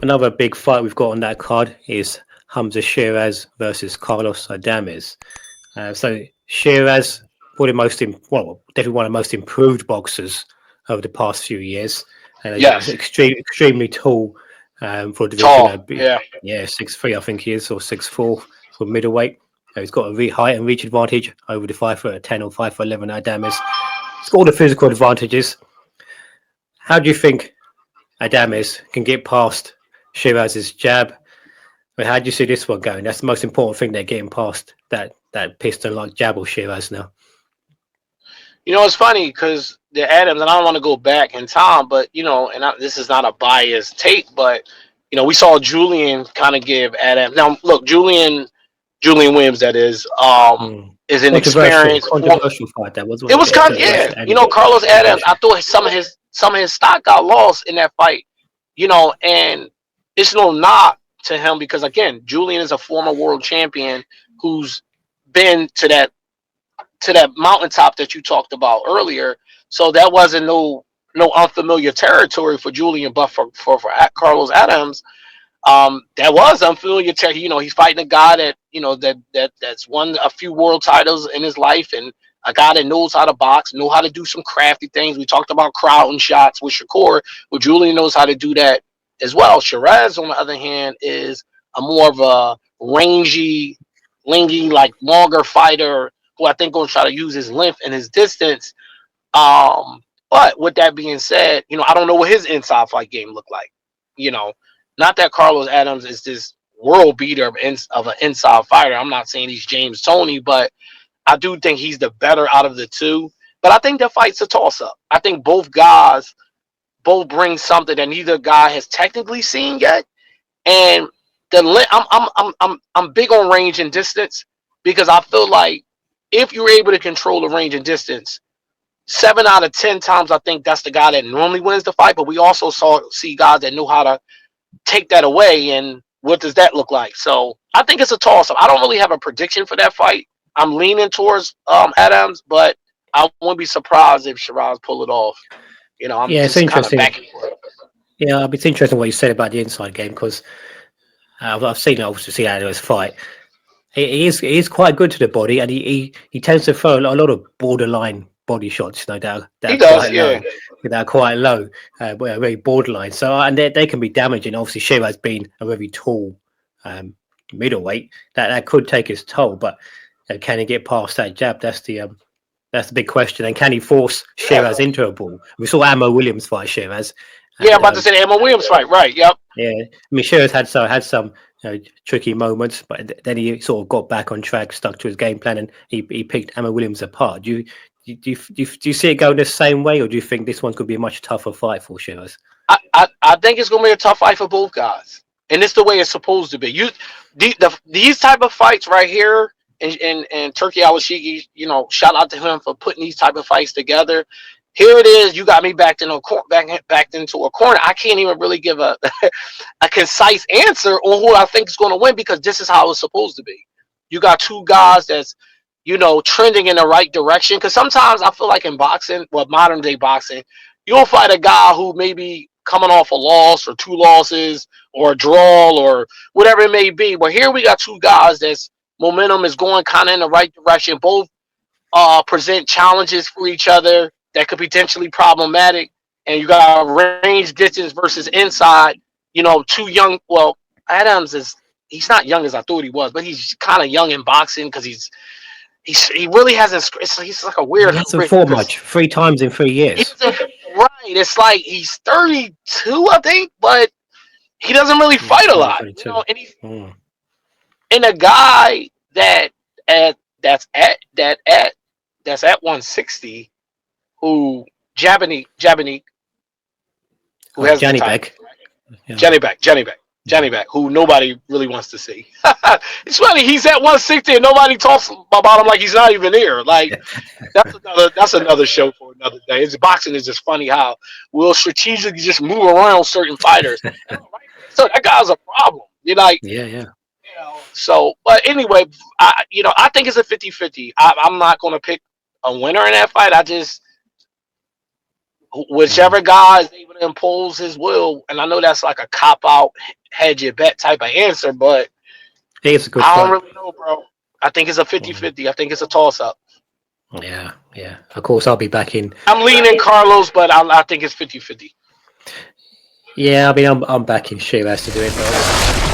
another big fight we've got on that card is Hamzah Sheeraz versus Carlos Adames. So Sheeraz, probably definitely one of the most improved boxers over the past few years, and he's Yes, extremely tall for a division. tall. Yeah, Yeah, 6'3", I think he is, or 6'4" for middleweight. He's got a height and reach advantage over the 5'10" or 5'11" Adames. He's got all the physical advantages. How do you think Adames can get past Shiraz's jab? I mean, how do you see this one going? That's the most important thing. They're getting past that piston like jab or Shiraz now. it's funny because the Adams, and I don't want to go back in time, but this is not a biased take, but we saw Julian kind of give Adams. Now, look, Julian Williams, that Hmm. is an Controversial, experienced. controversial fight. That was It one was bit kind of, yeah. controversial ending. Carlos Adams. Controversial. I thought some of his stock got lost in that fight. And it's no knock to him because again, Julian is a former world champion who's been to that mountaintop that you talked about earlier. So that wasn't no unfamiliar territory for Julian, but for Carlos Adams, that was unfamiliar territory. He's fighting a guy that's won a few world titles in his life, and a guy that knows how to box, know how to do some crafty things. We talked about crowding shots with Shakur. Well, Julian knows how to do that as well. Shiraz, on the other hand, is a more of a rangy, lingy, like longer fighter who I think going to try to use his length and his distance. But with that being said, I don't know what his inside fight game looked like. You know, Not that Carlos Adams is this world beater of an inside fighter. I'm not saying he's James Toney, but I do think he's the better out of the two. But I think the fight's a toss up. I think both guys both bring something that neither guy has technically seen yet. And I'm big on range and distance because I feel like if you're able to control the range and distance, 7 out of 10 times I think that's the guy that normally wins the fight. But we also see guys that know how to take that away, and what does that look like? So I think it's a toss up. I don't really have a prediction for that fight. I'm leaning towards Adams, but I wouldn't be surprised if Shiraz pull it off. I'm Yeah, it's just kind of interesting. back and forth. Yeah, it's interesting what you said about the inside game because I've seen obviously seen Adams fight. He is quite good to the body, and he tends to throw a lot of borderline body shots. That He are does, quite low, yeah. very borderline. So and they can be damaging. Obviously, Shearer's been a very tall um, middleweight. That could take his toll, but can he get past that jab? That's the big question. And can he force Yeah, Shearer's into a ball? We saw Ammo Williams fight Shearer's, yeah. I'm and about to say the Emma Williams fight, right? Yep. yeah, I mean, Shearer's had some tricky moments, but then he sort of got back on track, stuck to his game plan, and he picked Emma Williams apart. Do you see it going the same way, or do you think this one could be a much tougher fight for Shearer's? I think it's gonna be a tough fight for both guys, and it's the way it's supposed to be. These type of fights right here, and Turkey Awashigi, shout out to him for putting these type of fights together. Here it is. You got me backed into a corner. I can't even really give a a concise answer on who I think is going to win because this is how it's supposed to be. You got two guys that's trending in the right direction. Because sometimes I feel like in boxing, well, modern day boxing, you'll fight a guy who maybe coming off a loss or two losses or a draw or whatever it may be. But here we got two guys that's momentum is going kind of in the right direction. Both present challenges for each other that could be potentially problematic. And you got range, distance versus inside. Too young. Well, Adams he's not young as I thought he was, but he's kind of young in boxing because he really hasn't. He's like a He weird hasn't fought much, 3 times in 3 years. right. It's like he's 32, I think, but he doesn't really Yeah, fight a lot. 32. And he's Mm. and a guy at that's at 160 who Japanese who Oh, has the Janny title. Beck. Yeah. Johnny Back, who nobody really wants to see. It's funny, he's at 160 and nobody talks about him like he's not even here. Like that's another show for another day. It's boxing is just funny how we'll strategically just move around certain fighters. So that guy's a problem. You're like, Yeah, yeah. so but anyway, I think it's a 50-50. I'm not gonna pick a winner in that fight. I just whichever guy is able to impose his will, and I know that's like a cop out, hedge your bet type of answer, but It's a good I don't fight. really know, bro. I think it's a 50-50. I think it's a toss up. Yeah, yeah. Of course, I'll be back in. I'm leaning Carlos, but I think it's 50-50. Yeah, I mean, I'm back in Sheeraz to do it. But